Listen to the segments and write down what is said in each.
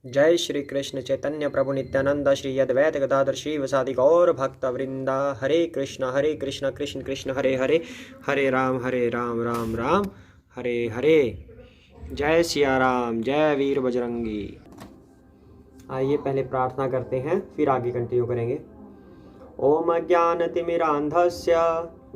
जय श्री कृष्ण चैतन्य प्रभु नित्यानंद श्री अद्वैत गदाधर श्रीवासादि गौर भक्त वृंदा। हरे कृष्ण कृष्ण कृष्ण हरे हरे, हरे राम राम राम हरे हरे। जय सिया राम, जय वीर बजरंगी। आइए पहले प्रार्थना करते हैं, फिर आगे कंटिन्यू करेंगे। ओम ज्ञानतिमिरान्धस्य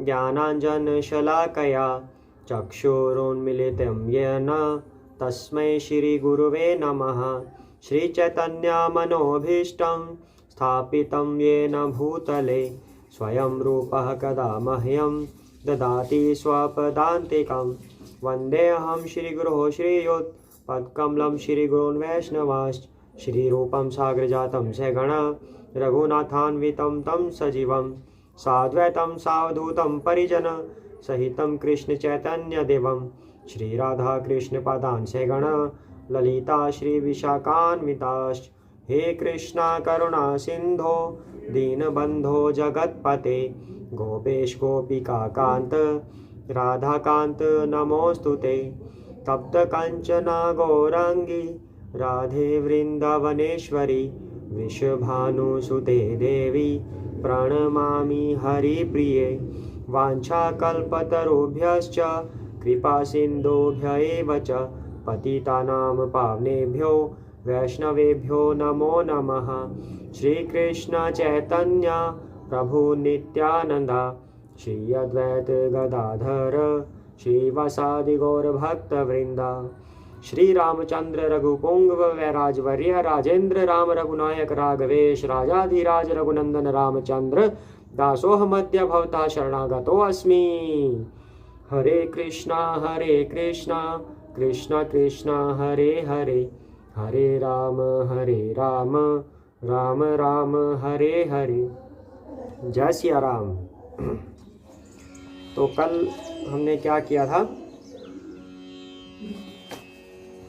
ज्ञानाञ्जनशलाकया चक्षुरुन्मीलितं येन तस्मै श्रीगुरुवे नमः। श्रीचैतन्यमनोभीष्टं स्थापितं येन भूतले स्वयं रूपः कदा मह्यं ददाति स्वपदान्तिकं। वन्देऽहं श्रीगुरोः श्रीयुतपदकमलं श्रीगुरून् वैष्णवांश्च श्रीरूपं साग्रजातं सगण रघुनाथान्वितं तं सजीवं साद्वैतं सावधूतं परिजन सहितं कृष्ण चैतन्यदेवं श्रीराधाकृष्णपादान् सगण ललिता श्रीविशाखान्विताश्च। हे कृष्णा करुणा सिंधो दीनबंधो जगत्पते गोपेश गोपिकाकान्त राधाकान्त नमोस्तुते। तप्त कंचना गौरांगी राधे वृंदावनेश्वरी विश्वभानुसुते देवी प्रणमामि हरिप्रिये। वाञ्छाकल्पतरुभ्यश्च कृपा सिन्धुभ्य एव च पतितानां पावनेभ्यो वैष्णवेभ्यो नमो नमः। श्रीकृष्ण चैतन्य प्रभु नित्यानंद श्री अद्वैत गदाधर श्रीवासादि गौर भक्त वृंदा। श्री रामचंद्र रघुपुंगव वैराजवर्य राजेंद्र राम रघुनायक राघवेश राजाधिराज रघुनंदन रामचंद्र दासोहमद्य भवता शरणागतो अस्मि। हरे कृष्णा कृष्ण कृष्ण हरे हरे, हरे राम राम राम हरे हरे। जय सिया राम। तो कल हमने क्या किया था,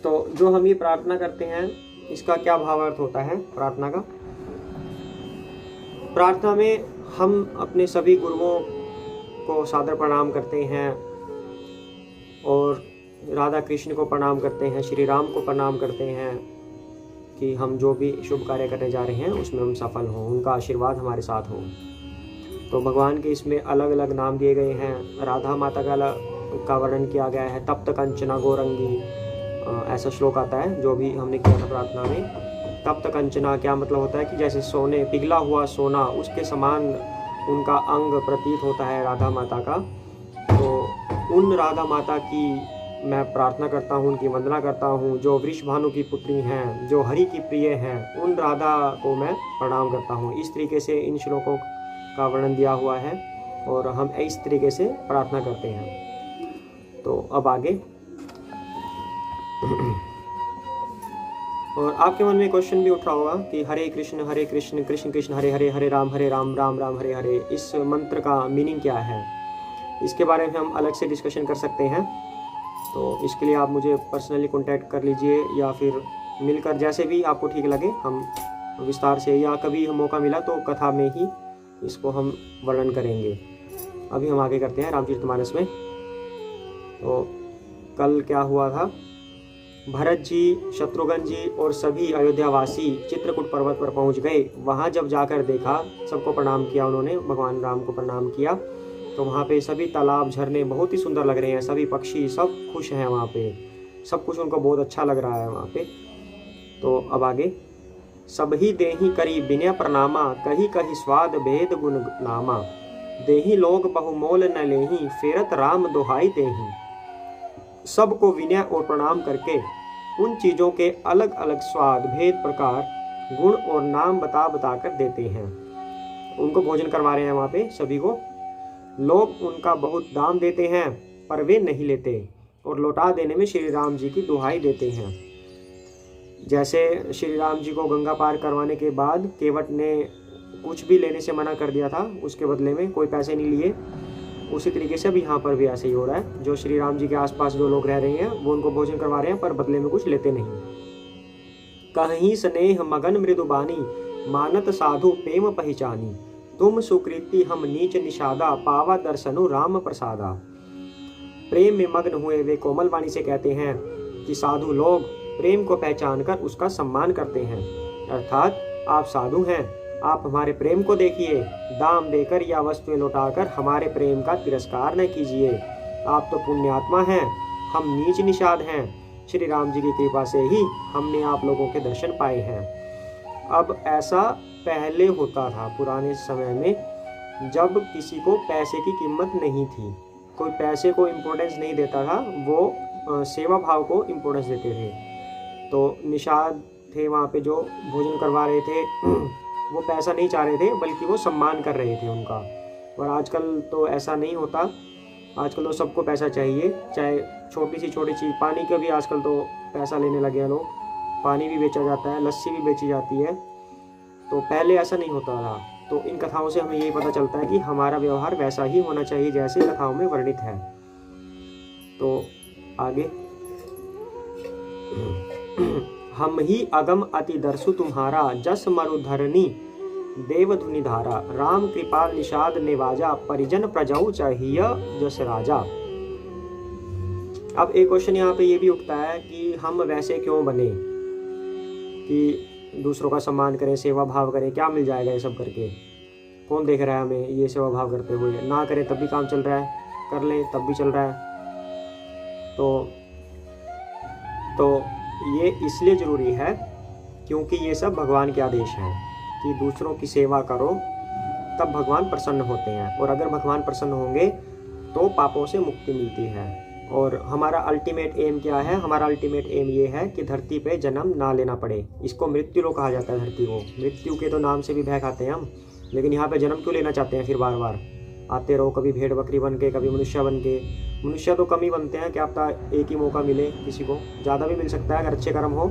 तो जो हम ये प्रार्थना करते हैं इसका क्या भावार्थ होता है प्रार्थना का। प्रार्थना में हम अपने सभी गुरुओं को सादर प्रणाम करते हैं और राधा कृष्ण को प्रणाम करते हैं, श्री राम को प्रणाम करते हैं कि हम जो भी शुभ कार्य करने जा रहे हैं उसमें हम सफल हों, उनका आशीर्वाद हमारे साथ हो। तो भगवान के इसमें अलग अलग नाम दिए गए हैं। राधा माता का वर्णन किया गया है, तप्त कंचना गौरंगी ऐसा श्लोक आता है जो भी हमने किया था प्रार्थना में। तप्त कंचना क्या मतलब होता है कि जैसे सोने, पिघला हुआ सोना उसके समान उनका अंग प्रतीत होता है राधा माता का। तो उन राधा माता की मैं प्रार्थना करता हूँ, उनकी वंदना करता हूँ जो वृषभानु की पुत्री हैं, जो हरि की प्रिय हैं, उन राधा को मैं प्रणाम करता हूँ। इस तरीके से इन श्लोकों का वर्णन दिया हुआ है और हम इस तरीके से प्रार्थना करते हैं। तो अब आगे और आपके मन में क्वेश्चन भी उठ रहा होगा कि हरे कृष्ण कृष्ण कृष्ण हरे हरे, हरे राम राम राम हरे हरे, इस मंत्र का मीनिंग क्या है, इसके बारे में हम अलग से डिस्कशन कर सकते हैं। तो इसके लिए आप मुझे पर्सनली कांटेक्ट कर लीजिए या फिर मिलकर, जैसे भी आपको ठीक लगे हम विस्तार से, या कभी मौका मिला तो कथा में ही इसको हम वर्णन करेंगे। अभी हम आगे करते हैं रामचरितमानस में। तो कल क्या हुआ था, भरत जी, शत्रुघ्न जी और सभी अयोध्यावासी चित्रकूट पर्वत पर पहुंच गए। वहां जब जाकर देखा, सबको प्रणाम किया उन्होंने, भगवान राम को प्रणाम किया, तो वहाँ पे सभी तालाब झरने बहुत ही सुंदर लग रहे हैं, सभी पक्षी सब खुश हैं वहाँ पे, सब कुछ उनको बहुत अच्छा लग रहा है वहाँ पे। तो अब आगे, सबही देही करी विनय प्रणामा कही कही स्वाद भेद गुण नामा देही लोग बहुमोल न लेही फेरत राम दोहाई देही। सबको विनय और प्रणाम करके उन चीज़ों के अलग अलग स्वाद, भेद, प्रकार, गुण और नाम बता कर देते हैं। उनको भोजन करवा रहे हैं वहाँ पे सभी को। लोग उनका बहुत दाम देते हैं पर वे नहीं लेते और लौटा देने में श्री राम जी की दुहाई देते हैं। जैसे श्री राम जी को गंगा पार करवाने के बाद केवट ने कुछ भी लेने से मना कर दिया था, उसके बदले में कोई पैसे नहीं लिए, उसी तरीके से भी यहाँ पर भी ऐसे ही हो रहा है। जो श्री राम जी के आसपास जो लोग रह रहे हैं वो उनको भोजन करवा रहे हैं पर बदले में कुछ लेते नहीं। कहीं स्नेह मगन मृदुबानी मानत साधु प्रेम पहचानी तुम सुकृति हम नीच निषादा पावा दर्शनु राम प्रसादा। प्रेम में मग्न हुए वे कोमल वाणी से कहते हैं कि साधु लोग प्रेम को पहचान कर उसका सम्मान करते हैं। अर्थात आप साधु हैं, आप हमारे प्रेम को देखिए, दाम देकर या वस्तुएं लौटाकर हमारे प्रेम का तिरस्कार न कीजिए। आप तो पुण्यात्मा हैं, हम नीच निषाद हैं। श्री राम जी की कृपा से ही हमने आप लोगों के दर्शन पाए हैं। अब ऐसा पहले होता था पुराने समय में, जब किसी को पैसे की कीमत नहीं थी, कोई पैसे को इम्पोर्टेंस नहीं देता था, वो सेवा भाव को इम्पोर्टेंस देते थे। तो निषाद थे वहाँ पे जो भोजन करवा रहे थे, वो पैसा नहीं चाह रहे थे, बल्कि वो सम्मान कर रहे थे उनका। और आजकल तो ऐसा नहीं होता, आजकल तो सबको पैसा चाहिए, चाहे छोटी सी चीज़, पानी का भी आजकल तो पैसा लेने लगे हैं लोग। पानी भी बेचा जाता है, लस्सी भी बेची जाती है। तो पहले ऐसा नहीं होता था। तो इन कथाओं से हमें यही पता चलता है कि हमारा व्यवहार वैसा ही होना चाहिए जैसे कथाओं में वर्णित है। तो आगे, हम ही अगम अति दर्शु तुम्हारा, जस मरुधरणी देवधुनि धारा, राम कृपाल निषाद निवाजा, परिजन प्रजाऊ चाहिए जस राजा। अब एक क्वेश्चन यहाँ पे ये भी उठता है कि हम वैसे क्यों बने कि दूसरों का सम्मान करें, सेवा भाव करें, क्या मिल जाएगा ये सब करके? कौन देख रहा है हमें ये सेवा भाव करते हुए? ना करें तब भी काम चल रहा है, कर लें तब भी चल रहा है। तो ये इसलिए ज़रूरी है क्योंकि ये सब भगवान के आदेश हैं कि दूसरों की सेवा करो, तब भगवान प्रसन्न होते हैं। और अगर भगवान प्रसन्न होंगे तो पापों से मुक्ति मिलती है। और हमारा अल्टीमेट एम क्या है? हमारा अल्टीमेट एम ये है कि धरती पे जन्म ना लेना पड़े। इसको मृत्यु लोक कहा जाता है। धरती को मृत्यु के तो नाम से भी भय खाते हैं हम, लेकिन यहाँ पे जन्म क्यों लेना चाहते हैं? फिर बार बार आते रहो, कभी भेड़ बकरी बन के, कभी मनुष्य बन के। मनुष्य तो कम ही बनते हैं, क्या पता एक ही मौका मिले किसी को, ज़्यादा भी मिल सकता है अगर अच्छे कर्म हो,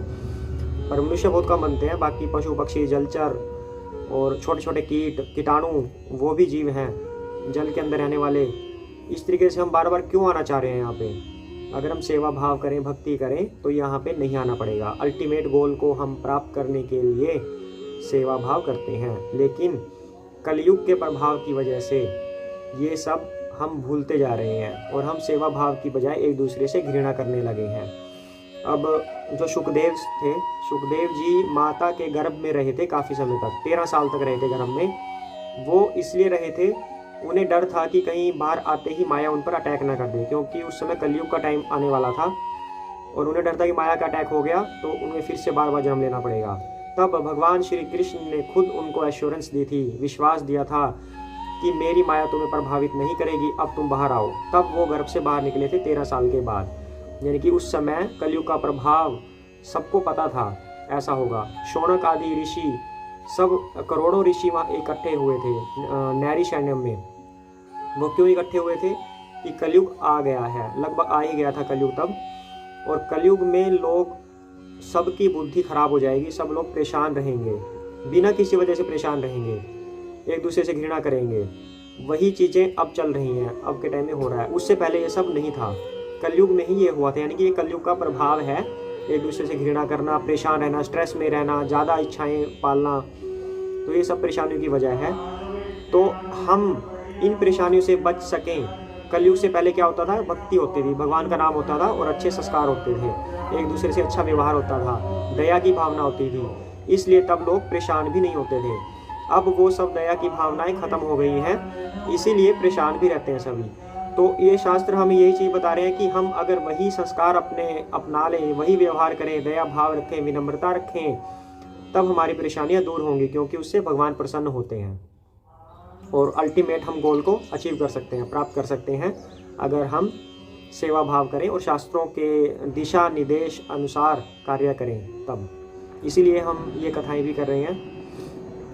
पर मनुष्य बहुत कम बनते हैं। बाकी पशु पक्षी, जलचर और छोटे छोटे कीटाणु, वो भी जीव हैं जल के अंदर रहने वाले। इस तरीके से हम बार बार क्यों आना चाह रहे हैं यहाँ पे? अगर हम सेवा भाव करें, भक्ति करें, तो यहाँ पे नहीं आना पड़ेगा। अल्टीमेट गोल को हम प्राप्त करने के लिए सेवा भाव करते हैं, लेकिन कलयुग के प्रभाव की वजह से ये सब हम भूलते जा रहे हैं और हम सेवा भाव की बजाय एक दूसरे से घृणा करने लगे हैं। अब जो सुखदेव थे, सुखदेव जी माता के गर्भ में रहे थे काफ़ी समय तक, 13 साल तक रहे थे गर्भ में। वो इसलिए रहे थे, उन्हें डर था कि कहीं बाहर आते ही माया उन पर अटैक ना कर दे, क्योंकि उस समय कलयुग का टाइम आने वाला था और उन्हें डर था कि माया का अटैक हो गया तो उन्हें फिर से बार बार जन्म लेना पड़ेगा। तब भगवान श्री कृष्ण ने खुद उनको एश्योरेंस दी थी, विश्वास दिया था कि मेरी माया तुम्हें प्रभावित नहीं करेगी, अब तुम बाहर आओ। तब वो गर्भ से बाहर निकले थे 13 साल के बाद। यानी कि उस समय कलयुग का प्रभाव सबको पता था ऐसा होगा। शौनक आदि ऋषि, सब करोड़ों ऋषि वहाँ इकट्ठे हुए थे नैरिशण्यम में। वो क्यों इकट्ठे हुए थे? कि कलयुग आ गया है, लगभग आ ही गया था कलयुग तब। और कलयुग में लोग, सबकी बुद्धि खराब हो जाएगी, सब लोग परेशान रहेंगे, बिना किसी वजह से परेशान रहेंगे, एक दूसरे से घृणा करेंगे। वही चीज़ें अब चल रही हैं, अब के टाइम में हो रहा है। उससे पहले ये सब नहीं था, कलयुग में ही ये हुआ था। यानी कि ये कलयुग का प्रभाव है, एक दूसरे से घृणा करना, परेशान रहना, स्ट्रेस में रहना, ज़्यादा इच्छाएं पालना। तो ये सब परेशानियों की वजह है। तो हम इन परेशानियों से बच सकें, कलयुग से पहले क्या होता था? भक्ति होती थी, भगवान का नाम होता था और अच्छे संस्कार होते थे, एक दूसरे से अच्छा व्यवहार होता था, दया की भावना होती थी, इसलिए तब लोग परेशान भी नहीं होते थे। अब वो सब दया की भावनाएं खत्म हो गई हैं, इसीलिए परेशान भी रहते हैं सभी। तो ये शास्त्र हमें यही चीज़ बता रहे हैं कि हम अगर वही संस्कार अपना लें, वही व्यवहार करें, दया भाव रखें, विनम्रता रखें, तब हमारी परेशानियां दूर होंगी, क्योंकि उससे भगवान प्रसन्न होते हैं। और अल्टीमेट हम गोल को अचीव कर सकते हैं, प्राप्त कर सकते हैं, अगर हम सेवा भाव करें और शास्त्रों के दिशा निर्देश अनुसार कार्य करें तब। इसीलिए हम ये कथाएं भी कर रहे हैं।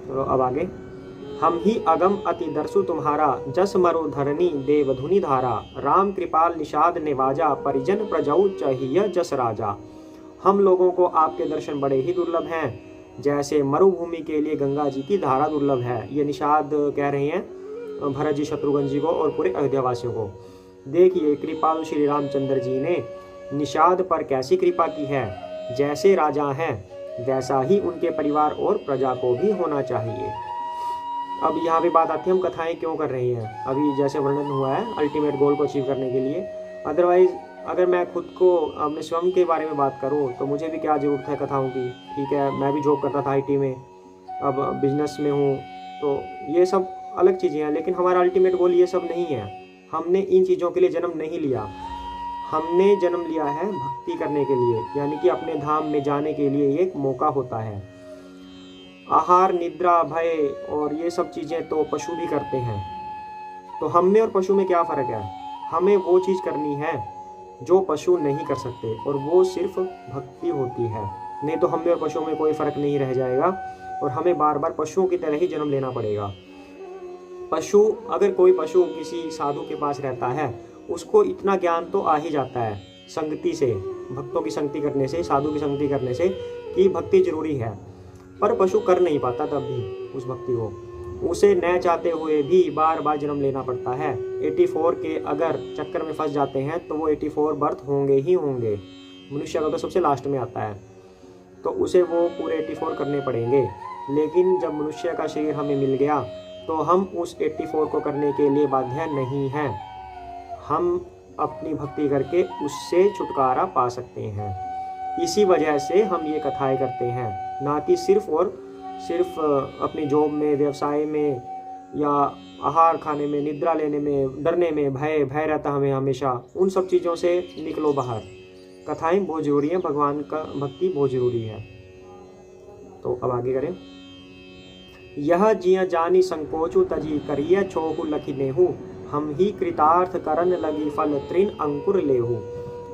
तो अब आगे, हम ही अगम अति दर्शु तुम्हारा, जस मरुधरणी देवधुनि धारा, राम कृपाल निषाद निवाजा, परिजन प्रजाऊ चाहिए जस राजा। हम लोगों को आपके दर्शन बड़े ही दुर्लभ हैं, जैसे मरुभूमि के लिए गंगा जी की धारा दुर्लभ है। ये निषाद कह रहे हैं भरत जी, शत्रुघ्न जी को और पूरे अयोध्यावासियों को। देखिए कृपालु श्री रामचंद्र जी ने निषाद पर कैसी कृपा की है। जैसे राजा हैं वैसा ही उनके परिवार और प्रजा को भी होना चाहिए। अब यहाँ पे बात आती है, हम कथाएं क्यों कर रहे हैं? अभी जैसे वर्णन हुआ है, अल्टीमेट गोल को अचीव करने के लिए। अदरवाइज अगर मैं खुद को अपने स्वयं के बारे में बात करूं तो मुझे भी क्या ज़रूरत है कथाओं की। ठीक है, मैं भी जॉब करता था IT में, अब बिजनेस में हूँ, तो ये सब अलग चीज़ें हैं, लेकिन हमारा अल्टीमेट गोल ये सब नहीं है। हमने इन चीज़ों के लिए जन्म नहीं लिया, हमने जन्म लिया है भक्ति करने के लिए, यानी कि अपने धाम में जाने के लिए एक मौका होता है। आहार, निद्रा, भय और ये सब चीज़ें तो पशु भी करते हैं, तो हम में और पशु में क्या फ़र्क है? हमें वो चीज़ करनी है जो पशु नहीं कर सकते, और वो सिर्फ भक्ति होती है। नहीं तो हम में और पशुओं में कोई फ़र्क नहीं रह जाएगा, और हमें बार बार पशुओं की तरह ही जन्म लेना पड़ेगा। पशु, अगर कोई पशु किसी साधु के पास रहता है, उसको इतना ज्ञान तो आ ही जाता है संगति से, भक्तों की संगति करने से, साधु की संगति करने से, कि भक्ति जरूरी है। पर पशु कर नहीं पाता तब भी उस भक्ति को, उसे न चाहते हुए भी बार बार जन्म लेना पड़ता है। 84 के अगर चक्कर में फंस जाते हैं तो वो 84 बर्थ होंगे ही होंगे। मनुष्य का तो सबसे लास्ट में आता है, तो उसे वो पूरे 84 करने पड़ेंगे। लेकिन जब मनुष्य का शरीर हमें मिल गया तो हम उस 84 को करने के लिए बाध्य नहीं हैं। हम अपनी भक्ति करके उससे छुटकारा पा सकते हैं। इसी वजह से हम ये कथाएं करते हैं, ना कि सिर्फ और सिर्फ अपनी जॉब में, व्यवसाय में, या आहार खाने में, निद्रा लेने में, डरने में, भय रहता हमें हमेशा। उन सब चीज़ों से निकलो बाहर। कथाएं बहुत जरूरी हैं, भगवान का भक्ति बहुत जरूरी है। तो अब आगे करें। यह जिया जानी संकोचु तजी करिय छोहु लखी नेहु, हम ही कृतार्थ करन लगी फल तृण अंकुर लेहु।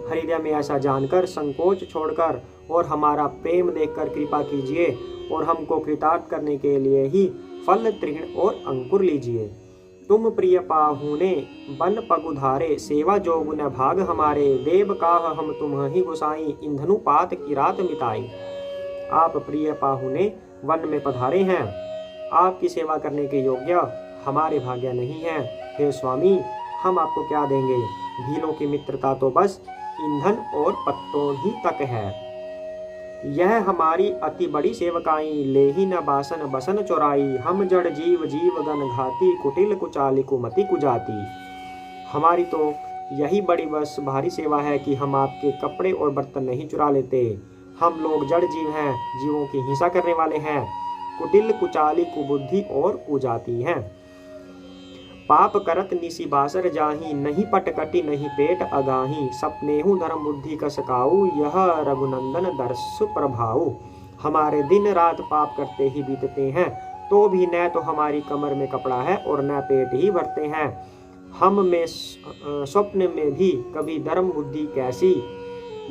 हृदय में ऐसा जानकर, संकोच छोड़कर और हमारा प्रेम देखकर कृपा कीजिए, और हमको कृतार्थ करने के लिए ही फल तृण और अंकुर लीजिए। तुम प्रिय पाहुने बन पगुधारे, सेवा जोगुन भाग हमारे, देव काह हम तुम ही गुसाई, इंधनु पात की रात मिताई। आप प्रिय पाहुने वन में पधारे हैं, आपकी सेवा करने के योग्य हमारे भाग्य नहीं है। हे स्वामी, हम आपको क्या देंगे? भीलों की मित्रता तो बस ईंधन और पत्तों ही तक है। यह हमारी अति बड़ी सेवकाई, ले ही न बासन बसन चोराई, हम जड़ जीव जीव गन घाती, कुटिल कुचाली कुमति कुजाती। हमारी तो यही बड़ी बस भारी सेवा है कि हम आपके कपड़े और बर्तन नहीं चुरा लेते। हम लोग जड़ जीव हैं, जीवों की हिंसा करने वाले हैं, कुटिल कुचाली कुबुद्धि और कुजाती हैं। पाप करत निसी बासर जाही, नहीं पटकटी नहीं पेट अगाही, सपनेहु धर्म बुद्धि कसकाऊ, यह रघुनंदन दर्श प्रभाऊ। हमारे दिन रात पाप करते ही बीतते हैं, तो भी न तो हमारी कमर में कपड़ा है और न पेट ही भरते हैं। हम में स्वप्न में भी कभी धर्म बुद्धि कैसी।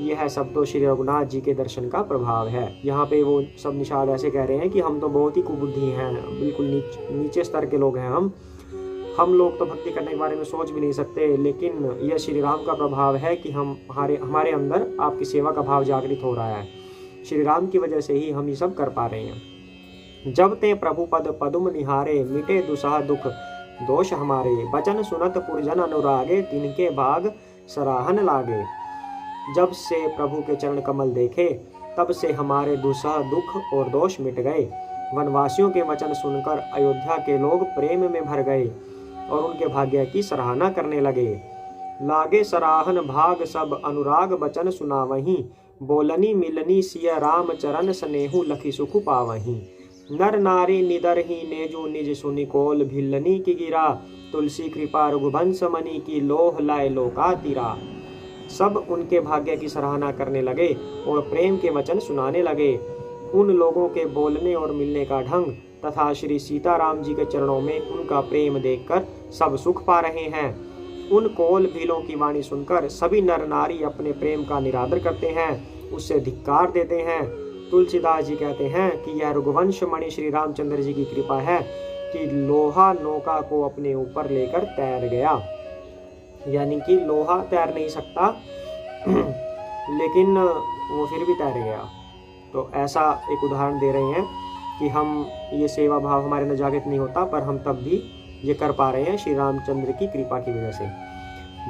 यह सब तो श्री रघुनाथ जी के दर्शन का प्रभाव है। यहाँ पे वो सब निषाद ऐसे कह रहे हैं कि हम तो बहुत ही कुबुद्धि हैं, बिल्कुल नीचे स्तर के लोग हैं। हम लोग तो भक्ति करने के बारे में सोच भी नहीं सकते, लेकिन यह श्री राम का प्रभाव है कि हमारे अंदर आपकी सेवा का भाव जागृत हो रहा है। श्री राम की वजह से ही हम ये सब कर पा रहे हैं। जब ते प्रभु पद पदुम निहारे, मिटे दुसह दुख दोष हमारे, बचन सुनत पुरजन अनुरागे, तिनके भाग सराहन लागे। जब से प्रभु के चरण कमल देखे, तब से हमारे दुसह दुख और दोष मिट गए। वनवासियों के वचन सुनकर अयोध्या के लोग प्रेम में भर गए और उनके भाग्य की सराहना करने लगे। लागे सराहन भाग सब अनुराग बचन सुनावहीं, बोलनी मिलनी सिय राम चरण स्नेहु लखी सुख पावहीं। नर नारी निदर ही नेजो निज सुनि कोल, भिल्लनी की गिरा तुलसी कृपा रघुवंश मणि की, लोह लाए लोका तीरा। सब उनके भाग्य की सराहना करने लगे और प्रेम के वचन सुनाने लगे। उन लोगों के बोलने और मिलने का ढंग तथा श्री सीताराम जी के चरणों में उनका प्रेम देखकर सब सुख पा रहे हैं। उन कोल भीलों की वाणी सुनकर सभी नर नारी अपने प्रेम का निरादर करते हैं, उससे धिक्कार देते हैं। तुलसीदास जी कहते हैं कि यह रघुवंश मणि श्री रामचंद्र जी की कृपा है कि लोहा नौका को अपने ऊपर लेकर तैर गया। यानी कि लोहा तैर नहीं सकता लेकिन वो फिर भी तैर गया। तो ऐसा एक उदाहरण दे रहे हैं कि हम ये सेवा भाव हमारे अंदर जागृत नहीं होता, पर हम तब भी ये कर पा रहे हैं श्री रामचंद्र की कृपा की वजह से।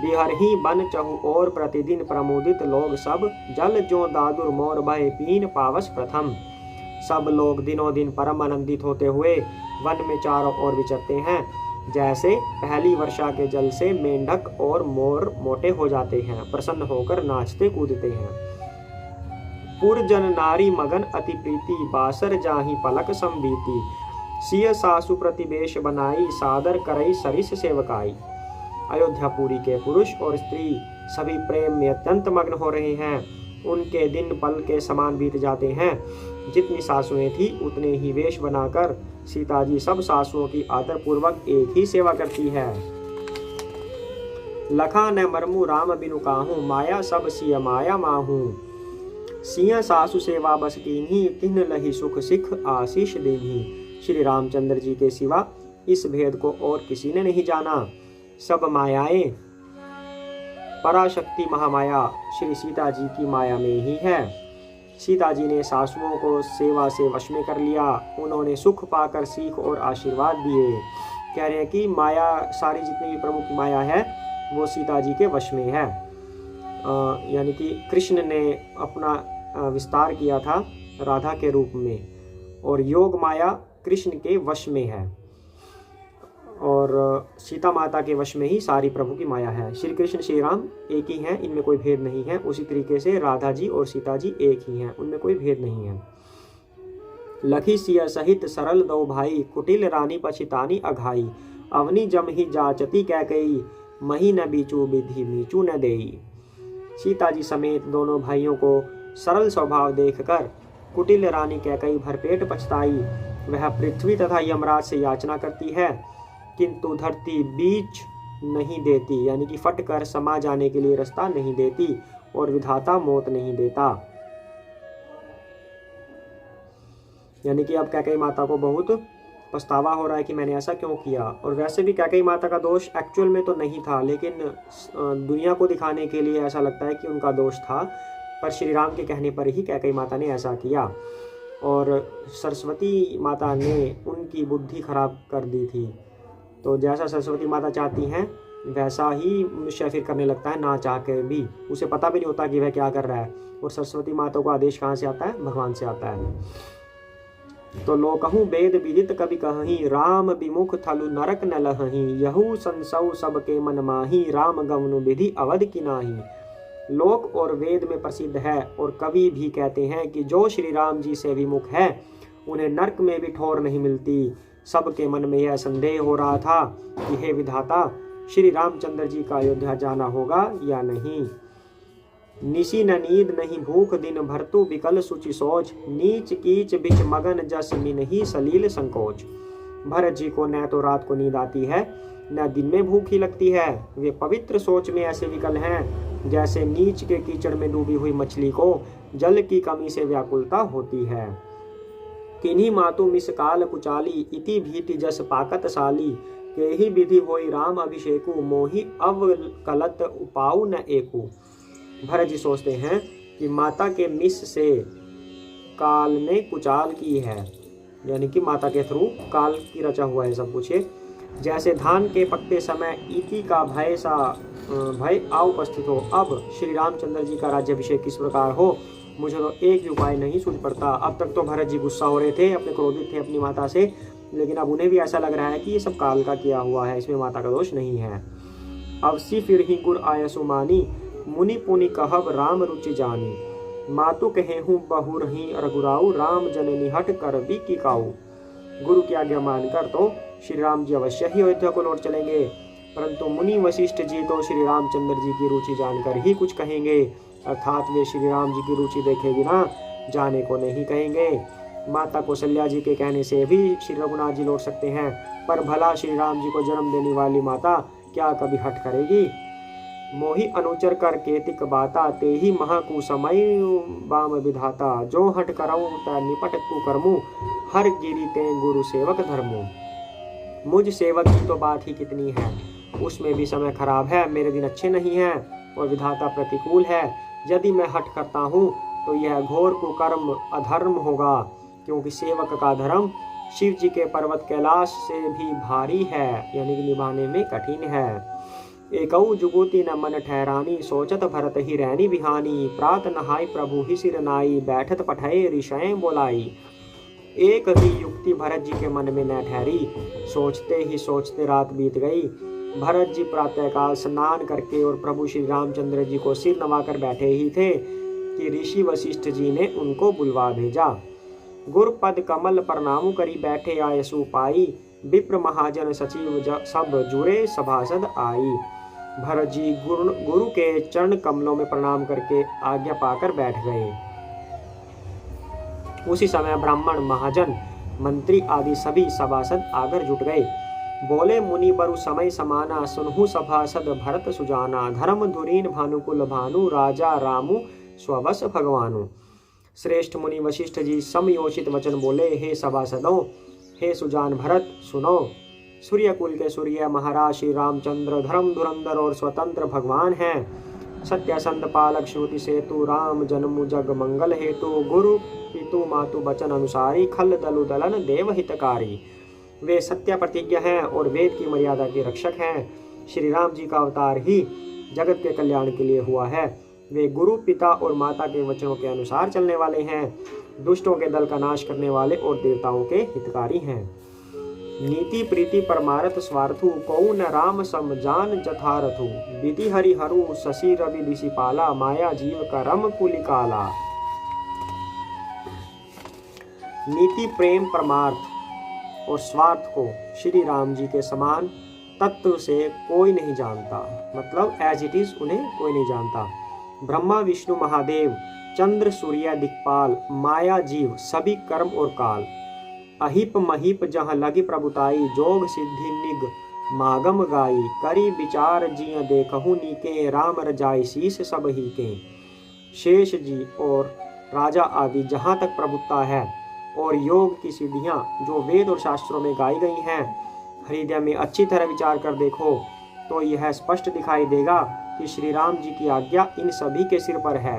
बिहर ही बन चहु और प्रतिदिन प्रमोदित लोग सब, जल जो दादुर मोर भय पीन पावस प्रथम। सब लोग दिनों दिन परम आनंदित होते हुए वन में चारों ओर विचरते हैं। जैसे पहली वर्षा के जल से मेंढक और मोर मोटे हो जाते हैं, प्रसन्न होकर नाचते कूदते हैं। पुरजन नारी मगन अति प्रीति, बासर जाहि पलक संबीती। सिय सासु प्रतिवेश बनाई, सादर करई सरिस सेवकाई। अयोध्यापुरी के पुरुष और स्त्री सभी प्रेम में अत्यंत मग्न हो रहे हैं। उनके दिन पल के समान बीत जाते हैं। जितनी सासुएं थी उतने ही वेश बनाकर सीता जी सब सासुओं की आदरपूर्वक एक ही सेवा करती है। लखा न मरमु राम बिनु काहू, माया सब सिय माया माहू। सिय सासु सेवा बस कीन्ही, तिन्ह लही सुख सिख आशीष दीन्ही। श्री रामचंद्र जी के सिवा इस भेद को और किसी ने नहीं जाना। सब मायाएं पराशक्ति महामाया श्री सीता जी की माया में ही है। सीता जी ने सासुओं को सेवा से वश में कर लिया। उन्होंने सुख पाकर सीख और आशीर्वाद दिए। कह रहे हैं कि माया, सारी जितनी भी प्रभु की माया है वो सीता जी के वश में है। यानी कि कृष्ण ने अपना विस्तार किया था राधा के रूप में, और योग माया कृष्ण के वश में है, और सीता माता के वश में ही सारी प्रभु की माया है। श्री कृष्ण श्री राम एक ही हैं, इनमें कोई भेद नहीं है। उसी तरीके से राधा जी और सीता जी एक ही हैं, उनमें कोई भेद नहीं है। लखी सिया सहित सरल दो भाई, कुटिल रानी पछितानी अघाई। अवनी जम ही जाचती कैकई, मही न बीचू विधि मीचू न देई। सीता जी समेत दोनों भाइयों को सरल स्वभाव देखकर कुटिल रानी कैकई भरपेट पछताई। वह पृथ्वी तथा यमराज से याचना करती है, किंतु धरती बीच नहीं देती, यानी कि फट कर समा जाने के लिए रास्ता नहीं देती, और विधाता मौत नहीं देता। यानी कि अब कैकेयी माता को बहुत पछतावा हो रहा है कि मैंने ऐसा क्यों किया। और वैसे भी कैकेयी माता का दोष एक्चुअल में तो नहीं था, लेकिन दुनिया को दिखाने के लिए ऐसा लगता है कि उनका दोष था। पर श्री राम के कहने पर ही कैकेयी माता ने ऐसा किया, और सरस्वती माता ने उनकी बुद्धि खराब कर दी थी। तो जैसा सरस्वती माता चाहती हैं वैसा ही मनुष्य फिर करने लगता है, ना चाह के भी। उसे पता भी नहीं होता कि वह क्या कर रहा है। और सरस्वती माता को आदेश कहाँ से आता है? भगवान से आता है। तो लो कहूँ वेद विदित कवि कहीं, राम विमुख थलु नरक न लहहीं। यहू संसौ सबके मन माही, राम गवनु विधि अवध की नाही। लोक और वेद में प्रसिद्ध है, और कवि भी कहते हैं कि जो श्री राम जी से विमुख है उन्हें नरक में भी ठौर नहीं मिलती। सबके मन में यह संदेह हो रहा था कि हे विधाता, श्री रामचंद्र जी का अयोध्या जाना होगा या नहीं। निशी न नींद नहीं भूख, दिन भर तू विकल सुचि सोच। नीच कीच बिच मगन जस मिनहि सलील संकोच। भरत जी को न तो रात को नींद आती है, न दिन में भूख ही लगती है। वे पवित्र सोच में ऐसे विकल हैं जैसे नीच के कीचड़ में डूबी हुई मछली को जल की कमी से व्याकुलता होती है। किन्हीं मातु मिस काल कुचाली, इति भीति जस पाकत साली। के ही विधि होई राम अभिषेकु, मोहि अवकलत उपाऊ न एकु। भरत जी सोचते हैं कि माता के मिस से काल ने कुचाल की है, यानी कि माता के थ्रू काल की रचा हुआ है सब कुछ। जैसे धान के पकते समय इति का भय आ उपस्थित हो। अब श्री रामचंद्र जी का राज्याभिषेक किस प्रकार हो, मुझे तो एक भी उपाय नहीं सूझ पड़ता। अब तक तो भरत जी गुस्सा हो रहे थे, अपने क्रोधित थे अपनी माता से, लेकिन अब उन्हें भी ऐसा लग रहा है कि ये सब काल का किया हुआ है, इसमें माता का दोष नहीं है। अब सी फिर ही गुर आयसु मानी, मुनि पुनि कहब राम रुचि जानी। मातु कहे हूँ बहु रही रघुराऊ, राम जननी हट कर भी की काऊ। गुरु की आज्ञा मानकर तो श्री राम जी अवश्य ही अयोध्या को लौट चलेंगे, परंतु मुनि वशिष्ठ जी तो श्री रामचंद्र जी की रुचि जानकर ही कुछ कहेंगे, अर्थात वे श्री राम जी की रुचि देखे बिना जाने को नहीं कहेंगे। माता कौशल्या जी के कहने से भी श्री रघुनाथ जी लौट सकते हैं, पर भला श्री राम जी को जन्म देने वाली माता क्या कभी हट करेगी। मोहि अनुचर कर केतिक बाता, ते ही महाकुसमय बाम विधाता। जो हट करऊँ त निपट कुकर्मु, हर गिरी ते गुरु सेवक धर्मु। मुझ सेवक की तो बात ही कितनी है, उसमें भी समय खराब है, मेरे दिन अच्छे नहीं हैं और विधाता प्रतिकूल है। यदि मैं हट करता हूँ तो यह घोर कुकर्म अधर्म होगा, क्योंकि सेवक का धर्म शिव जी के पर्वत कैलाश से भी भारी है, यानी कि निभाने में कठिन है। एकऊ जुगुति न मन ठहरानी, सोचत भरत ही रैनी बिहानी। प्रात नहाय प्रभु ही सिर नाई, बैठत पठय ऋषय बोलाई। एक भी युक्ति भरत जी के मन में न ठहरी। सोचते ही सोचते रात बीत गई। भरत जी प्रातःकाल स्नान करके और प्रभु श्री रामचंद्र जी को सिर नवाकर बैठे ही थे कि ऋषि वशिष्ठ जी ने उनको बुलवा भेजा। गुरुपद कमल प्रणाम करी बैठे आयसु पाई। विप्र महाजन सचिव सब जुड़े सभासद आई। भरत जी गुरु के चरण कमलों में प्रणाम करके आज्ञा पाकर बैठ गए। उसी समय ब्राह्मण महाजन मंत्री आदि सभी सभासद आकर जुट गए। बोले मुनि बरु समय समाना सुनहु सभासद भरत सुजाना। धर्म धुरीन भानुकुल भानु राजा रामु स्ववश भगवानु। श्रेष्ठ मुनि वशिष्ठ जी समयोचित वचन बोले, हे सभासदों, हे सुजान भरत सुनो। सूर्य कुल के सूर्य महाराज श्री रामचंद्र धर्म धुरंधर और स्वतंत्र भगवान हैं। सत्य संत पालक श्रुति सेतु राम जन्मु जग मंगल हेतु। गुरु पितु मातु वचन अनुसारी खल दलु दलन देव हितकारी। वे सत्य प्रतिज्ञा हैं और वेद की मर्यादा के रक्षक हैं। श्री राम जी का अवतार ही जगत के कल्याण के लिए हुआ है। वे गुरु पिता और माता के वचनों के अनुसार चलने वाले हैं। दुष्टों के दल का नाश करने वाले और देवताओं के हितकारी हैं। नीति प्रीति परमारथ स्वार्थु कौन राम सम जान जथारथु। विधि हरि हरु शशि रवि दिशिपाला माया जीव करम कुलिकाला। नीति प्रेम परमार्थ और स्वार्थ को श्री राम जी के समान तत्व से कोई नहीं जानता, मतलब एज इट इज उन्हें कोई नहीं जानता। ब्रह्मा विष्णु महादेव चंद्र सूर्य दिक्पाल माया जीव सभी कर्म और काल। अहिप महीप जहाँ लगी प्रभुताई जोग सिद्धि निग मागम गाई। करी विचार जिय देखहु नीके राम रजाई शीस सब ही के। शेष जी और राजा आदि जहाँ तक प्रभुता है और योग की सिद्धियाँ जो वेद और शास्त्रों में गाई गई हैं, हृदय में अच्छी तरह विचार कर देखो तो यह स्पष्ट दिखाई देगा कि श्री राम जी की आज्ञा इन सभी के सिर पर है,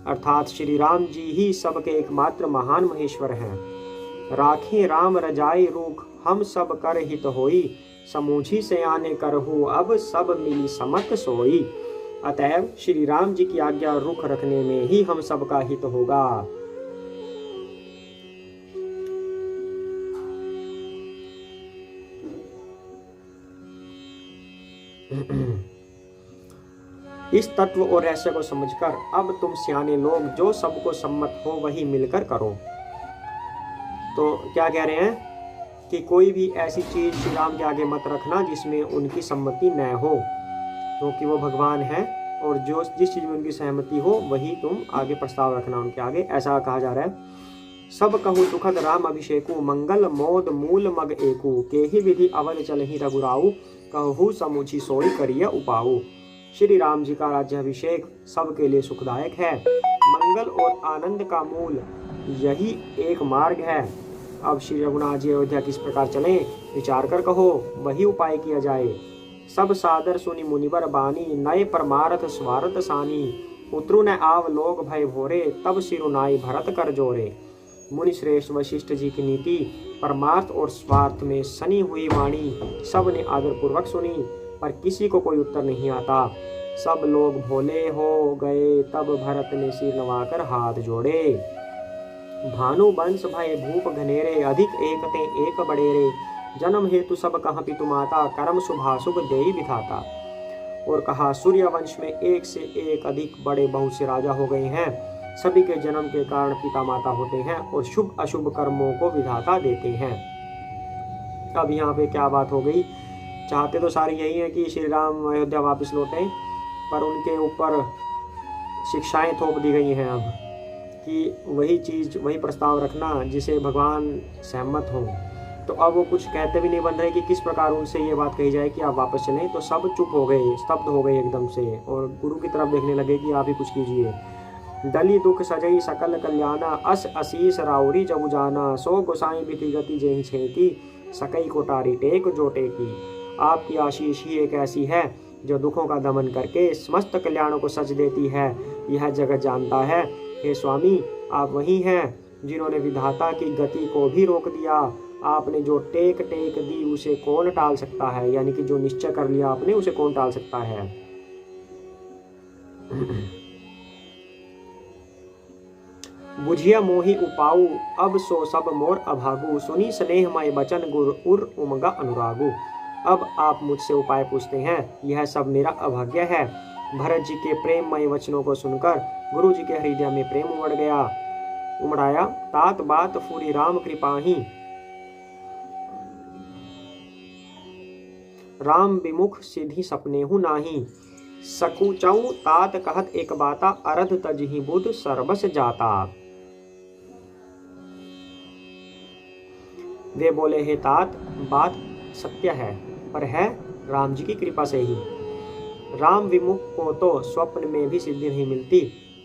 अर्थात श्री राम जी ही सबके एकमात्र महान महेश्वर हैं। राखे राम रजाई रूख हम सब कर हित होई। समूझी से आने करहु अब सब मिली समत सोई। अतएव श्री राम जी की आज्ञा रुख रखने में ही हम सबका हित होगा। इस तत्व और रहस्य को समझकर अब तुम सियाने लोग जो सबको सम्मत हो वही मिलकर करो। तो क्या कह रहे हैं कि कोई भी ऐसी चीज श्री राम के आगे मत रखना जिसमें उनकी सम्मति न हो, क्योंकि वो भगवान है और जो जिस चीज में उनकी सहमति हो वही तुम आगे प्रस्ताव रखना उनके आगे, ऐसा कहा जा रहा है। सब कहूँ सुखद राम अभिषेकु मंगल मोद मूल मग एकु। केहि विधि अवध चलहि रघुराऊ कहु समुझी सोई करिय उपाऊ। श्री राम जी का राज्याभिषेक सबके लिए सुखदायक है। मंगल और आनंद का मूल यही एक मार्ग है। अब श्री रघुनाथ जी अयोध्या किस प्रकार चले विचार कर कहो, वही उपाय किया जाए। सब सादर सुनि मुनिवर बानी नए परमारथ स्वार्थ सानी। उतरु न आव लोग भय भोरे तब सिरुनाई भरत कर जोरे। मुनि श्रेष्ठ वशिष्ठ जी की नीति परमार्थ और स्वार्थ में सनी हुई वाणी सब ने आदर पूर्वक सुनी, पर किसी को कोई उत्तर नहीं आता। सब लोग भोले हो गए तब भरत ने सिर नवाकर हाथ जोड़े। भानु वंश भय भूप घनेरे अधिक एक ते एक बड़ेरे। जन्म हेतु सब कहाँ पितु माता कर्म शुभाशुभ देई विधाता। और कहा सूर्य वंश में एक से एक अधिक बड़े बहुत से राजा हो गए हैं। सभी के जन्म के कारण पिता माता होते हैं और शुभ अशुभ कर्मों को विधाता देते हैं। अब यहाँ पे क्या बात हो गई, चाहते तो सारे यही है कि श्री राम अयोध्या वापस लौटें, पर उनके ऊपर शिक्षाएं थोप दी गई हैं अब कि वही चीज़ वही प्रस्ताव रखना जिसे भगवान सहमत हों। तो अब वो कुछ कहते भी नहीं बन रहे कि किस प्रकार उनसे ये बात कही जाए कि आप वापस चलें। तो सब चुप हो गए, स्तब्ध हो गए एकदम से और गुरु की तरफ देखने लगे कि आप ही कुछ कीजिए। डली दुख सजई सकल कल्याणा अस असीस राउरी जगु जाना। सो गोसाई बिति गति जेहि छेती सकई कोटारी टेक जो टेकी। आपकी आशीष ही एक ऐसी है जो दुखों का दमन करके समस्त कल्याणों को सज देती है, यह जगत जानता है। हे स्वामी, आप वही हैं जिन्होंने विधाता की गति को भी रोक दिया। आपने जो टेक दी उसे कौन टाल सकता है, यानी कि जो निश्चय कर लिया आपने उसे कौन टाल सकता है। बुझिया मोहि उपाऊ, अब सो सब मोर अभागु, सुनी स्नेह मय बचन गुर उर उमगा अनुरागु। अब आप मुझसे उपाय पूछते हैं, यह सब मेरा अभाग्य है। भरत जी के प्रेममय वचनों को सुनकर गुरु जी के हृदय में प्रेम उमड़ाया। तात बात फूरी राम कृपाही, राम विमुख सीधी सपने हूँ नाही। सकुचऊ तात कहत एक बाता, अरध तजहि बुध सर्वस जाता। वे बोले, हे तात, बात सत्य है, पर है राम जी की कृपा से ही। राम विमुख को तो स्वप्न में भी सिद्धि नहीं मिलती।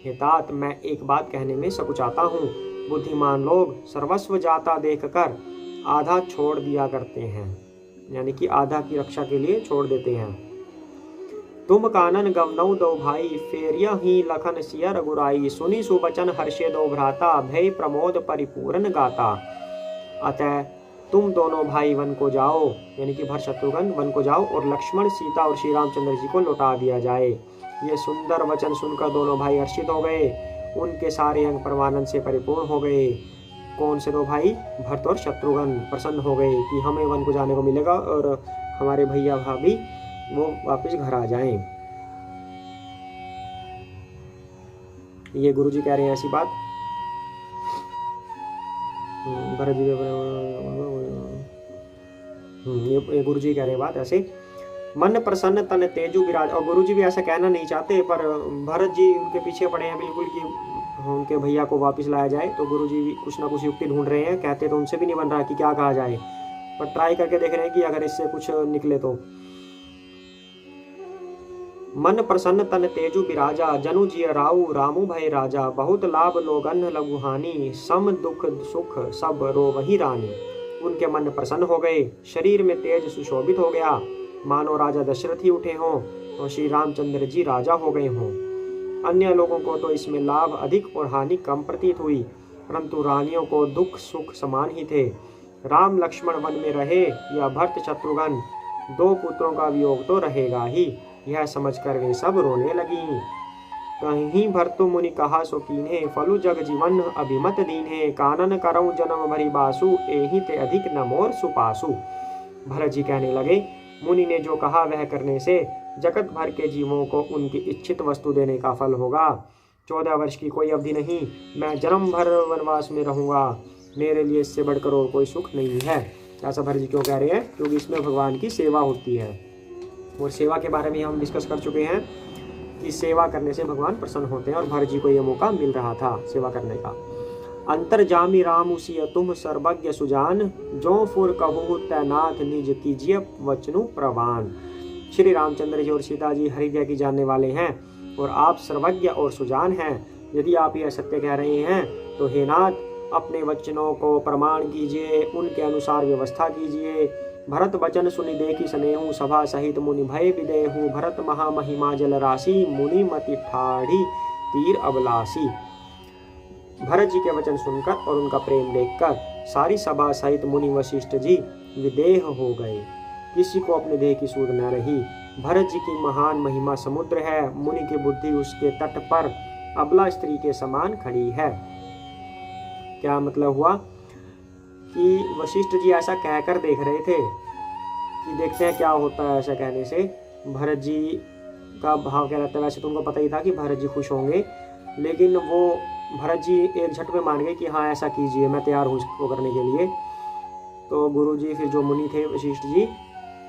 हे तात, मैं एक बात कहने में सकुचाता हूँ। बुद्धिमान लोग सर्वस्व जाता देखकर आधा छोड़ दिया करते हैं, यानी कि आधा की रक्षा के लिए छोड़ देते हैं। तुम कानन गवनऊ दो भाई, फेरिया ही लखन सिया रघुराई। सुनी सुबचन हर्षे दो भ्राता, भय प्रमोद परिपूर्ण गाता। अतः तुम दोनों भाई वन को जाओ, यानी कि भरत शत्रुघ्न वन को जाओ, और लक्ष्मण, सीता और श्री रामचंद्र जी को लौटा दिया जाए। ये सुंदर वचन सुनकर दोनों भाई हर्षित हो गए। उनके सारे अंग परमानंद से परिपूर्ण हो गए। कौन से दो भाई? भरत और शत्रुघ्न प्रसन्न हो गए कि हमें वन को जाने को मिलेगा और हमारे भैया भाभी वो वापस घर आ जाएं। ये गुरु जी कह रहे हैं ऐसी बात। भरत जी ये गुरु जी कह रहे हैं बात ऐसे। मन प्रसन्न तन तेजु विराज। और गुरु जी भी ऐसा कहना नहीं चाहते, पर भरत जी उनके पीछे पड़े हैं बिल्कुल कि उनके भैया को वापस लाया जाए। तो गुरु जी भी कुछ ना कुछ युक्ति ढूंढ रहे हैं। कहते तो उनसे भी नहीं बन रहा कि क्या कहा जाए, पर ट्राई करके देख रहे हैं कि अगर इससे कुछ निकले तो। मन प्रसन्न तन तेजु विराजा, जनु जिय राउ रामु भय राजा। बहुत लाभ लोगन लघुहानी, सम दुख सुख सब रो वही रानी। उनके मन प्रसन्न हो गए, शरीर में तेज सुशोभित हो गया, मानो राजा दशरथ ही उठे हों और श्री रामचंद्र जी राजा हो गए हों। अन्य लोगों को तो इसमें लाभ अधिक और हानि कम प्रतीत हुई, परंतु रानियों को दुख सुख समान ही थे। राम लक्ष्मण वन में रहे या भरत शत्रुघ्न, दो पुत्रों का वियोग तो रहेगा ही। यह समझकर वे सब रोने लगी। कहीं भरतु मुनि कहा सो कीन्हे, फलु जग जीवन अभिमत दीन्हे। कानन करऊं जन्म भरी बासु, एहि ते अधिक न मोर सुपासु। भरत जी कहने लगे, मुनि ने जो कहा वह करने से जगत भर के जीवों को उनकी इच्छित वस्तु देने का फल होगा। 14 वर्ष की कोई अवधि नहीं, मैं जन्म भर वनवास में रहूंगा। मेरे लिए इससे बढ़कर और कोई सुख नहीं है। ऐसा भरत जी क्यों कह रहे हैं? क्योंकि इसमें भगवान की सेवा होती है, और सेवा के बारे में हम डिस्कस कर चुके हैं कि सेवा करने से भगवान प्रसन्न होते हैं, और भरत जी को यह मौका मिल रहा था सेवा करने का। अंतर्जामी राम उसिय तुम सर्वज्ञ सुजान, जो फुर कहूँ तैनाथ निज कीजिए वचनु प्रवान। श्री रामचंद्र जी और सीता जी हृदय की जानने वाले हैं, और आप सर्वज्ञ और सुजान हैं। यदि आप यह सत्य कह रहे हैं तो हे नाथ, अपने वचनों को प्रमाण कीजिए, उनके अनुसार व्यवस्था कीजिए। भरत वचन सुनि देखी स्नेहु, सभा सहित मुनि भय विदेहु। भरत महामहिमा जल राशि, मुनि मति ठाढ़ी तीर अबलासी। भरत जी के वचन सुनकर और उनका प्रेम देखकर सारी सभा सहित मुनि वशिष्ठ जी विदेह हो गए। किसी को अपने देह की सूध न रही। भरत जी की महान महिमा समुद्र है, मुनि की बुद्धि उसके तट पर अबला स्त्री के समान खड़ी है। क्या मतलब हुआ कि वशिष्ठ जी ऐसा कहकर देख रहे थे कि देखते हैं क्या होता है ऐसा कहने से। भरत जी का भाव क्या रहता है? वैसे तो उनको पता ही था कि भरत जी खुश होंगे, लेकिन वो भरत जी एक झट में मान गए कि हाँ ऐसा कीजिए, मैं तैयार हूँ इसको करने के लिए। तो गुरु जी फिर जो मुनि थे वशिष्ठ जी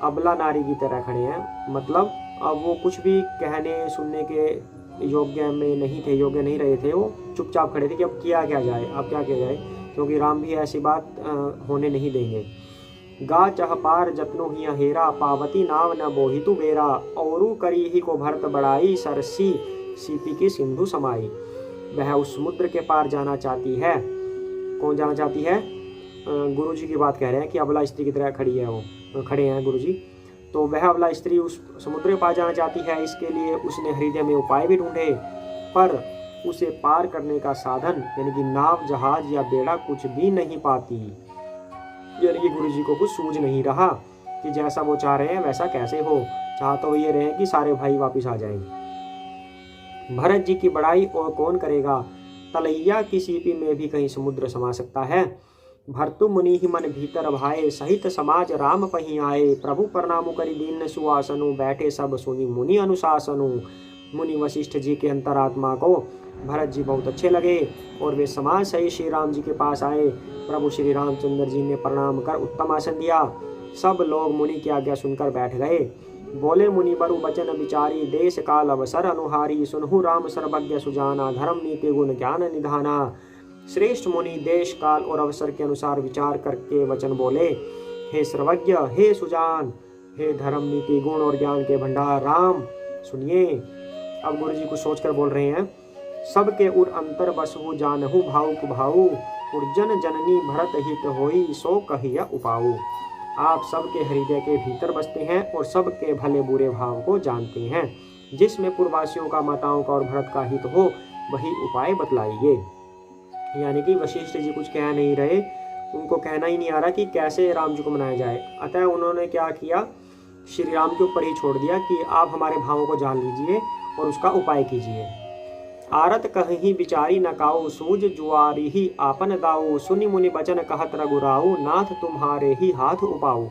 अबला नारी की तरह खड़े हैं, मतलब अब वो कुछ भी कहने सुनने के योग्य में नहीं थे, योग्य नहीं रहे थे। वो चुपचाप खड़े थे कि अब किया क्या जाए, अब क्या किया जाए, क्योंकि राम भी ऐसी बात होने नहीं देंगे। गा चह पार जतनो ही हेरा, पावती नाव न बोहितु बेरा। औरु करी ही को भरत बड़ाई, सरसी सीपी की सिंधु समाई। वह उस समुद्र के पार जाना चाहती है। कौन जाना चाहती है? गुरु जी की बात कह रहे हैं कि अबला स्त्री की तरह खड़ी है, वो खड़े हैं गुरु जी। तो वह अबला स्त्री उस समुद्र के पार जाना चाहती है। इसके लिए उसने हृदय में उपाय भी ढूंढे, पर उसे पार करने का साधन यानी कि नाव, जहाज या बेड़ा कुछ भी नहीं पाती। यानी कि गुरु जी को कुछ सूझ नहीं रहा कि जैसा वो चाह रहे हैं वैसा कैसे हो। चाह तो ये रहे कि सारे भाई वापिस आ जाएं। भरत जी की बड़ाई और कौन करेगा? तलैया की सीपी में भी कहीं समुद्र समा सकता है। भर्तु मुनि ही मन भीतर भाए, सहित समाज राम पही आए। प्रभु प्रणामु करि दीन सुआसनु, बैठे सब सुनी मुनि अनुशासनु। मुनि वशिष्ठ जी के अंतरात्मा को भरत जी बहुत अच्छे लगे और वे समाज सही श्री राम जी के पास आए। प्रभु श्री रामचंद्र जी ने प्रणाम कर उत्तम आसन दिया। सब लोग मुनि की आज्ञा सुनकर बैठ गए। बोले मुनि बरु बचन विचारी, देश काल अवसर अनुहारी। सुनहु राम सर्वज्ञ सुजाना, धर्म नीति गुण ज्ञान निधाना। श्रेष्ठ मुनि देश काल और अवसर के अनुसार विचार करके वचन बोले। हे सर्वज्ञ, हे सुजान, हे धर्म नीति गुण और ज्ञान के भंडार राम, सुनिए। अब गुरु जी कुछ सोचकर बोल रहे हैं। सबके उर अंतर बसहु जानहु भावुक भाऊ, उर्जन जननी भरत हित होई, सो कहिया उपाऊ। आप सबके हृदय के भीतर बसते हैं और सबके भले बुरे भाव को जानते हैं। जिसमें पूर्ववासियों का, माताओं का और भरत का हित हो, वही उपाय बतलाइए। यानी कि वशिष्ठ जी कुछ कह नहीं रहे, उनको कहना ही नहीं आ रहा कि कैसे राम जी को मनाया जाए। अतः उन्होंने क्या किया, श्री राम के ऊपर ही छोड़ दिया कि आप हमारे भावों को जान लीजिए और उसका उपाय कीजिए। आरत कहीं बिचारी न काऊ, सूझ जुआरी ही आपन दाऊ। सुनि मुनि बचन कहत रघुराऊ, नाथ तुम्हारे ही हाथ उपाऊ।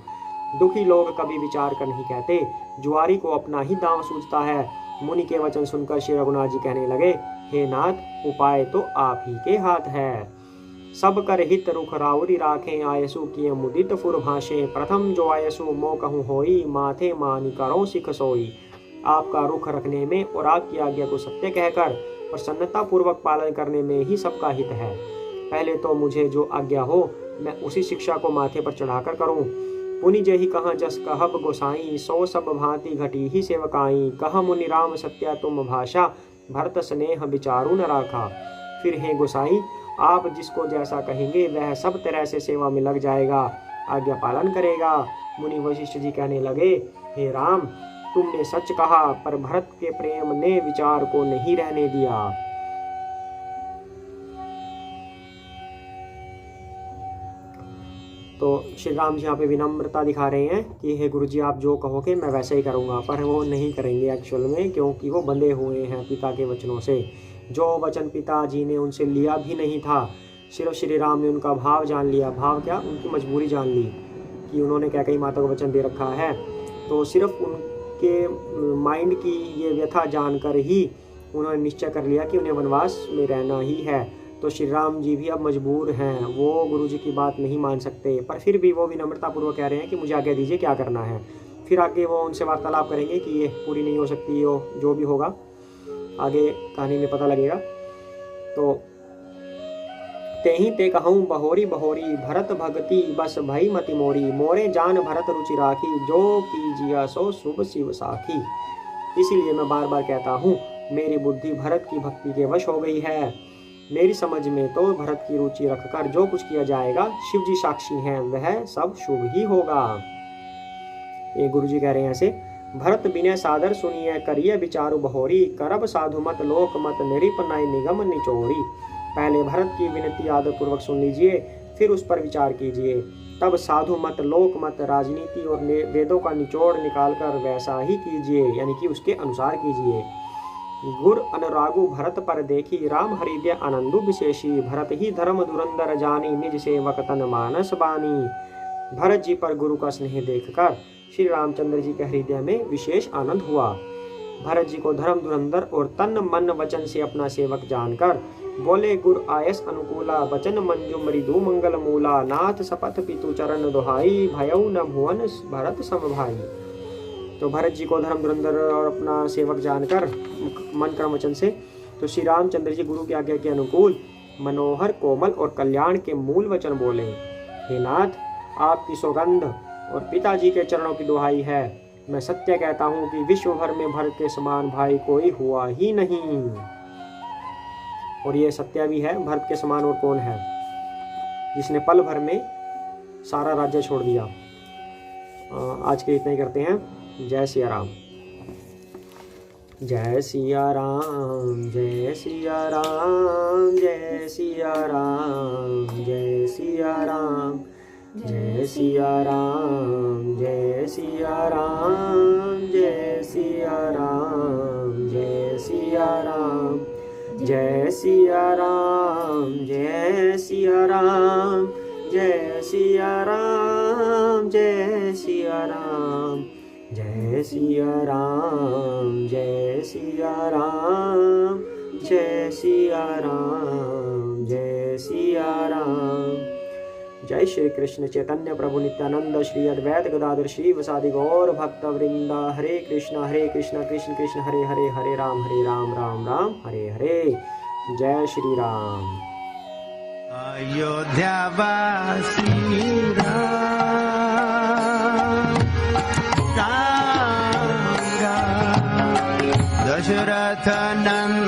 दुखी लोग कभी विचार कर नहीं कहते, जुआरी को अपना ही दांव सूझता है। मुनि के वचन सुनकर श्री रघुनाथ जी कहने लगे, हे नाथ, उपाय तो आप ही के हाथ है। सब कर हित रुख राउरी राखें, आयसु किए मुदित फुर भाषे। प्रथम जो आयसु मो कहूँ होई, माथे मानी करो सिख सोई। आपका रुख रखने में और आपकी आज्ञा को सत्य कहकर प्रसन्नता पूर्वक पालन करने में ही सबका हित है। पहले तो मुझे जो आज्ञा हो मैं उसी शिक्षा को माथे पर चढ़ाकर करूं। पुनि जेहि कहाँ जस कहब गोसाई, सो सब भांति घटी ही सेवकाई। कहा मुनि राम सत्या तुम भाषा, भरत स्नेह विचारू न राखा। फिर हे गोसाई, आप जिसको जैसा कहेंगे वह सब तरह से सेवा में लग जाएगा, आज्ञा पालन करेगा। मुनि वशिष्ठ जी कहने लगे, हे राम, तुमने सच कहा, पर भरत के प्रेम ने विचार को नहीं रहने दिया। तो श्री राम जी यहाँ पे विनम्रता दिखा रहे हैं कि हे गुरु जी, आप जो कहोगे मैं वैसे ही करूँगा, पर वो नहीं करेंगे एक्चुअल में, क्योंकि वो बंधे हुए हैं पिता के वचनों से। जो वचन पिताजी ने उनसे लिया भी नहीं था, सिर्फ श्री राम ने उनका भाव जान लिया। भाव क्या, उनकी मजबूरी जान ली कि उन्होंने कैकेयी माता को वचन दे रखा है। तो सिर्फ उनके माइंड की ये व्यथा जानकर ही उन्होंने निश्चय कर लिया कि उन्हें वनवास में रहना ही है। तो श्री राम जी भी अब मजबूर हैं, वो गुरु जी की बात नहीं मान सकते, पर फिर भी वो विनम्रतापूर्वक कह रहे हैं कि मुझे आज्ञा दीजिए, क्या करना है। फिर आगे वो उनसे वार्तालाप करेंगे कि ये पूरी नहीं हो सकती, जो भी होगा आगे कहानी में पता लगेगा। तो तेहि ते कहूँ बहोरी बहोरी, भरत भगति बस भई मति मोरी। मोरे जान भरत रुचि राखी, जो कीजिया सो शुभ शिव साखी। इसीलिए मैं बार बार कहता हूँ, मेरी बुद्धि भरत की भक्ति के वश हो गई है। मेरी समझ में तो भरत की रुचि रखकर जो कुछ किया जाएगा, शिव जी साक्षी हैं, वह सब शुभ ही होगा। ये गुरु जी कह रहे हैं ऐसे। भरत बिने सादर सुनिए, करिए विचारु बहोरी। करब साधु मत लोक मत, निरिप नय निगम निचोरी। पहले भरत की विनती आदर पूर्वक सुन लीजिए, फिर उस पर विचार कीजिए। तब साधु मत, लोक मत, राजनीति और वेदों का निचोड़ निकालकर वैसा ही कीजिए, यानी कि उसके अनुसार कीजिए। गुर अनुरागु भरत पर देखी, राम हृदय आनंदु विशेषी। भरत ही धर्म धुरंधर जानी, निज सेवक तन मानस बानी। भरत जी पर गुरु का स्नेह देखकर श्री रामचंद्र जी के हृदय में विशेष आनंद हुआ। भरत जी को धर्म धुरंधर और तन मन वचन से अपना सेवक जानकर बोले, गुर आयस अनुकूला, वचन मंजु मृदु मंगल मूला। नाथ सपथ पितु चरण दुहाई, भयउ न भुवन भरत सम भाई। तो भरत जी को धर्म धुरंधर और अपना सेवक जानकर मन कर्म वचन से, तो श्री रामचंद्र जी गुरु की आज्ञा के अनुकूल मनोहर कोमल और कल्याण के मूल वचन बोले। हे नाथ, आपकी सौगंध और पिताजी के चरणों की दुहाई है, मैं सत्य कहता हूँ कि विश्व भर में भरत के समान भाई कोई हुआ ही नहीं। और ये सत्य भी है, भरत के समान और कौन है जिसने पल भर में सारा राज्य छोड़ दिया। आज के इतना ही करते हैं। जय सिया राम। जय सिया राम, जय सिया राम, जय सिया राम, जय सिया राम, जय सिया राम, जय सिया राम, जय सिया राम, जय सिया राम, जय सिया राम, जय सिया राम, जय सिया राम, जय सिया राम, जय सिया राम, जय सिया राम, जय सिया राम, जय सिया राम। जय श्री कृष्ण चैतन्य प्रभु नित्यानंद श्री अद्वैत गदाधर श्री वसादि गौर भक्त वृंदा। हरे कृष्ण कृष्ण कृष्ण हरे हरे, हरे राम राम राम हरे हरे। जय श्री राम। अयोध्या वासी राम, राम, राम, दशरथ नंदन